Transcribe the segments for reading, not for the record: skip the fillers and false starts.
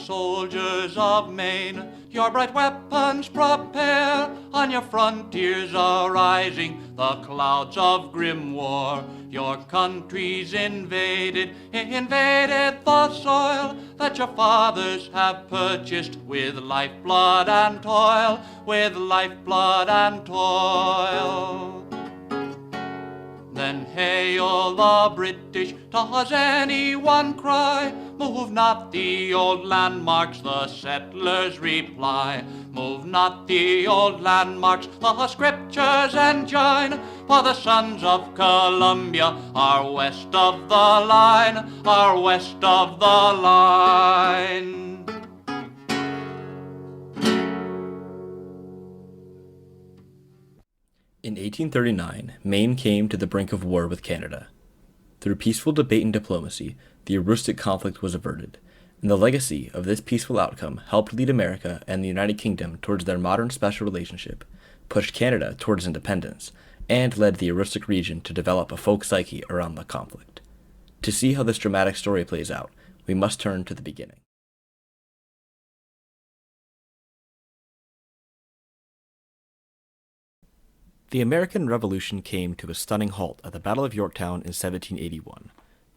soldiers of Maine, your bright weapons prepare. On your frontiers are rising the clouds of grim war. Your country's invaded the soil that your fathers have purchased with lifeblood and toil, with lifeblood and toil. Then hail the British, does anyone cry? Move not the old landmarks, the settlers reply. Move not the old landmarks, the scriptures enjoin. For the sons of Columbia are west of the line, are west of the line. In 1839, Maine came to the brink of war with Canada. Through peaceful debate and diplomacy, the Aroostook conflict was averted, and the legacy of this peaceful outcome helped lead America and the United Kingdom towards their modern special relationship, pushed Canada towards independence, and led the Aroostook region to develop a folk psyche around the conflict. To see how this dramatic story plays out, we must turn to the beginning. The American Revolution came to a stunning halt at the Battle of Yorktown in 1781.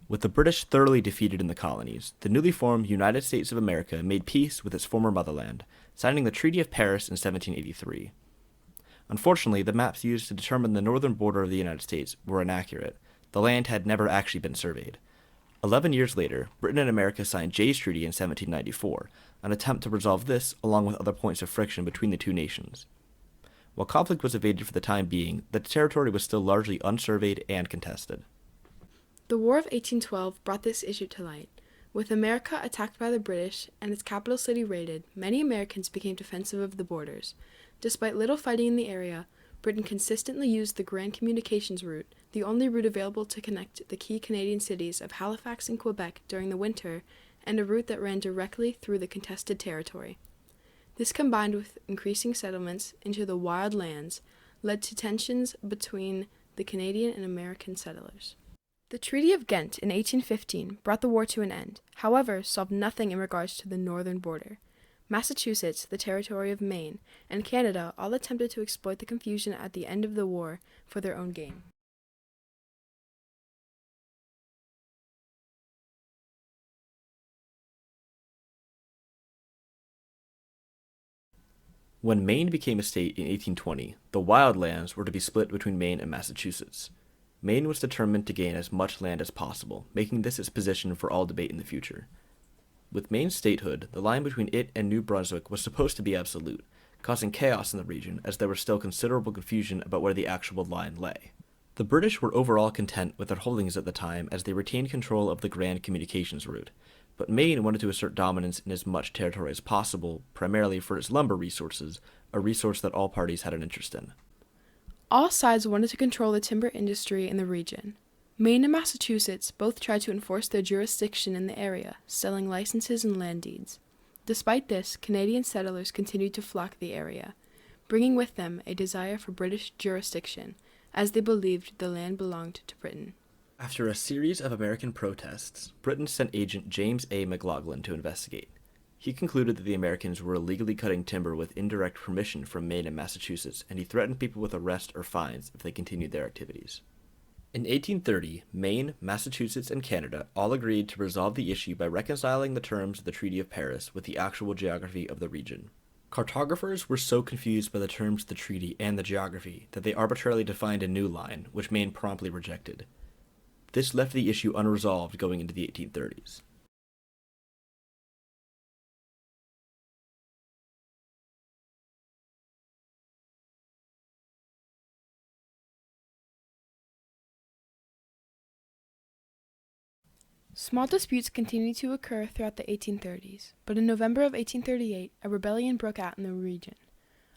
With the British thoroughly defeated in the colonies, the newly formed United States of America made peace with its former motherland, signing the Treaty of Paris in 1783. Unfortunately, the maps used to determine the northern border of the United States were inaccurate. The land had never actually been surveyed. 11 years later, Britain and America signed Jay's Treaty in 1794, an attempt to resolve this along with other points of friction between the two nations. While conflict was evaded for the time being, the territory was still largely unsurveyed and contested. The War of 1812 brought this issue to light. With America attacked by the British and its capital city raided, many Americans became defensive of the borders. Despite little fighting in the area, Britain consistently used the Grand Communications route, the only route available to connect the key Canadian cities of Halifax and Quebec during the winter, and a route that ran directly through the contested territory. This, combined with increasing settlements into the wild lands, led to tensions between the Canadian and American settlers. The Treaty of Ghent in 1815 brought the war to an end, however, solved nothing in regards to the northern border. Massachusetts, the territory of Maine, and Canada all attempted to exploit the confusion at the end of the war for their own gain. When Maine became a state in 1820, the wild lands were to be split between Maine and Massachusetts. Maine was determined to gain as much land as possible, making this its position for all debate in the future. With Maine's statehood, the line between it and New Brunswick was supposed to be absolute, causing chaos in the region as there was still considerable confusion about where the actual line lay. The British were overall content with their holdings at the time as they retained control of the Grand Communications route, but Maine wanted to assert dominance in as much territory as possible, primarily for its lumber resources, a resource that all parties had an interest in. All sides wanted to control the timber industry in the region. Maine and Massachusetts both tried to enforce their jurisdiction in the area, selling licenses and land deeds. Despite this, Canadian settlers continued to flock the area, bringing with them a desire for British jurisdiction, as they believed the land belonged to Britain. After a series of American protests, Britain sent agent James A. McLaughlin to investigate. He concluded that the Americans were illegally cutting timber with indirect permission from Maine and Massachusetts, and he threatened people with arrest or fines if they continued their activities. In 1830, Maine, Massachusetts, and Canada all agreed to resolve the issue by reconciling the terms of the Treaty of Paris with the actual geography of the region. Cartographers were so confused by the terms of the treaty and the geography that they arbitrarily defined a new line, which Maine promptly rejected. This left the issue unresolved going into the 1830s. Small disputes continued to occur throughout the 1830s, but in November of 1838, a rebellion broke out in the region.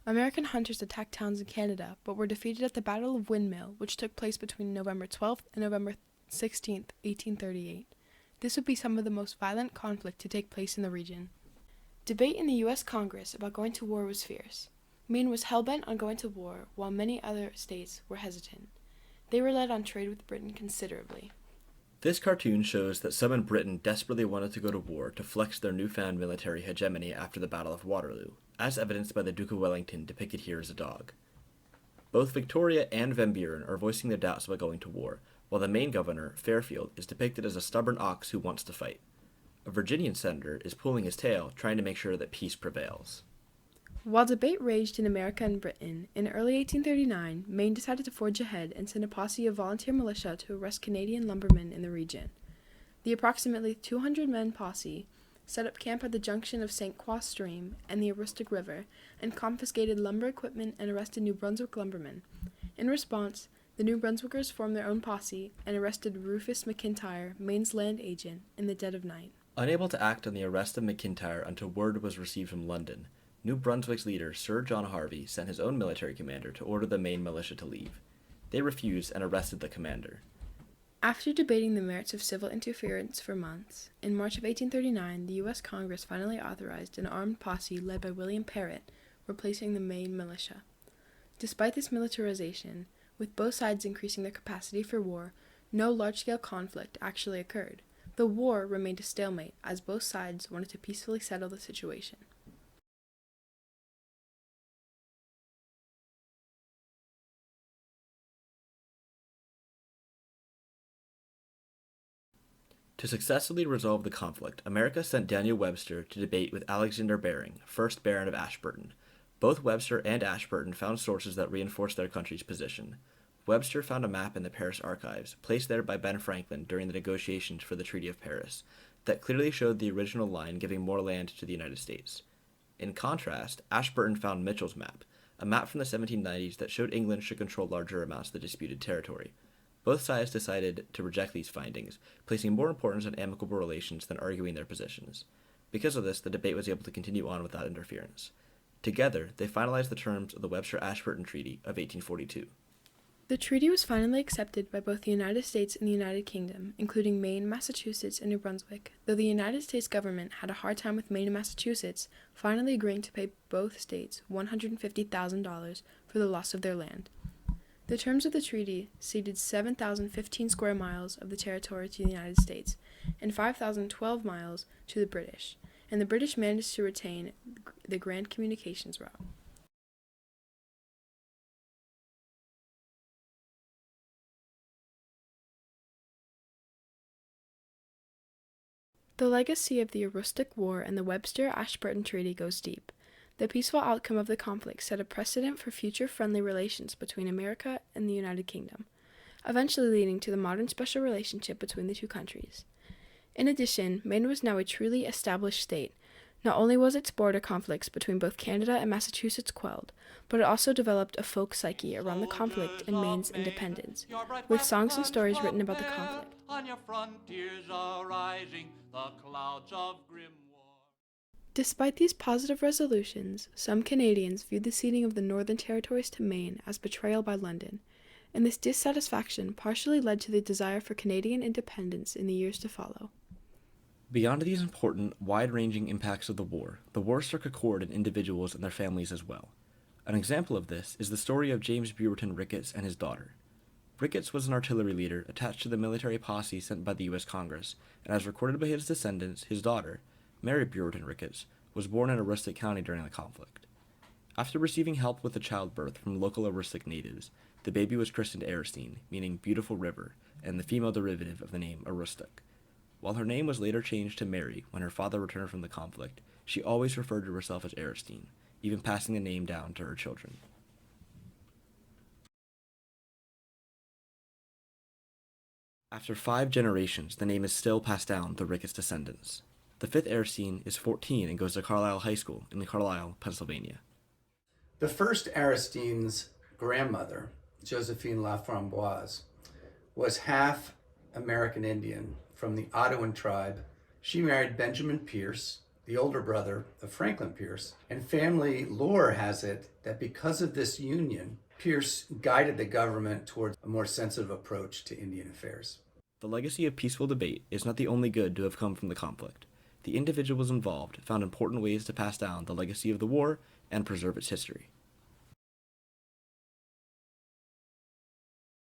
American hunters attacked towns in Canada, but were defeated at the Battle of Windmill, which took place between November 12th and November 16th, 1838. This would be some of the most violent conflict to take place in the region. Debate in the U.S. Congress about going to war was fierce. Maine was hell-bent on going to war, while many other states were hesitant. They relied on trade with Britain considerably. This cartoon shows that some in Britain desperately wanted to go to war to flex their newfound military hegemony after the Battle of Waterloo, as evidenced by the Duke of Wellington depicted here as a dog. Both Victoria and Van Buren are voicing their doubts about going to war, while the Maine governor, Fairfield, is depicted as a stubborn ox who wants to fight. A Virginian senator is pulling his tail, trying to make sure that peace prevails. While debate raged in America and Britain, in early 1839, Maine decided to forge ahead and send a posse of volunteer militia to arrest Canadian lumbermen in the region. The approximately 200-man posse set up camp at the junction of St. Croix Stream and the Aroostook River and confiscated lumber equipment and arrested New Brunswick lumbermen. In response, the New Brunswickers formed their own posse and arrested Rufus McIntyre, Maine's land agent, in the dead of night. Unable to act on the arrest of McIntyre until word was received from London, New Brunswick's leader, Sir John Harvey, sent his own military commander to order the Maine militia to leave. They refused and arrested the commander. After debating the merits of civil interference for months, in March of 1839, the U.S. Congress finally authorized an armed posse led by William Parrott, replacing the Maine militia. Despite this militarization, with both sides increasing their capacity for war, no large-scale conflict actually occurred. The war remained a stalemate, as both sides wanted to peacefully settle the situation. To successfully resolve the conflict, America sent Daniel Webster to debate with Alexander Baring, 1st Baron of Ashburton. Both Webster and Ashburton found sources that reinforced their country's position. Webster found a map in the Paris archives, placed there by Ben Franklin during the negotiations for the Treaty of Paris, that clearly showed the original line giving more land to the United States. In contrast, Ashburton found Mitchell's map, a map from the 1790s that showed England should control larger amounts of the disputed territory. Both sides decided to reject these findings, placing more importance on amicable relations than arguing their positions. Because of this, the debate was able to continue on without interference. Together, they finalized the terms of the Webster-Ashburton Treaty of 1842. The treaty was finally accepted by both the United States and the United Kingdom, including Maine, Massachusetts, and New Brunswick, though the United States government had a hard time with Maine and Massachusetts finally agreeing to pay both states $150,000 for the loss of their land. The terms of the treaty ceded 7,015 square miles of the territory to the United States and 5,012 miles to the British, and the British managed to retain the Grand Communications route. The legacy of the Aroostook War and the Webster-Ashburton Treaty goes deep. The peaceful outcome of the conflict set a precedent for future friendly relations between America and the United Kingdom, eventually leading to the modern special relationship between the two countries. In addition, Maine was now a truly established state. Not only was its border conflicts between both Canada and Massachusetts quelled, but it also developed a folk psyche around the conflict and Maine's independence, with songs and stories written about the conflict. On your frontiers are rising the clouds of grim war. Despite these positive resolutions, some Canadians viewed the ceding of the Northern Territories to Maine as betrayal by London, and this dissatisfaction partially led to the desire for Canadian independence in the years to follow. Beyond these important, wide-ranging impacts of the war struck a chord in individuals and their families as well. An example of this is the story of James Brewerton Ricketts and his daughter. Ricketts was an artillery leader attached to the military posse sent by the U.S. Congress, and as recorded by his descendants, his daughter, Mary Brewerton Ricketts, was born in Aroostook County during the conflict. After receiving help with the childbirth from local Aroostook natives, the baby was christened Aristine, meaning beautiful river, and the female derivative of the name Aroostook. While her name was later changed to Mary when her father returned from the conflict, she always referred to herself as Aristine, even passing the name down to her children. After 5 generations, the name is still passed down to Ricketts' descendants. The 5th Aristine is 14 and goes to Carlisle High School in Carlisle, Pennsylvania. The first Aristine's grandmother, Josephine Laframboise, was half American Indian from the Ottawan tribe. She married Benjamin Pierce, the older brother of Franklin Pierce, and family lore has it that because of this union, Pierce guided the government towards a more sensitive approach to Indian affairs. The legacy of peaceful debate is not the only good to have come from the conflict. The individuals involved found important ways to pass down the legacy of the war and preserve its history.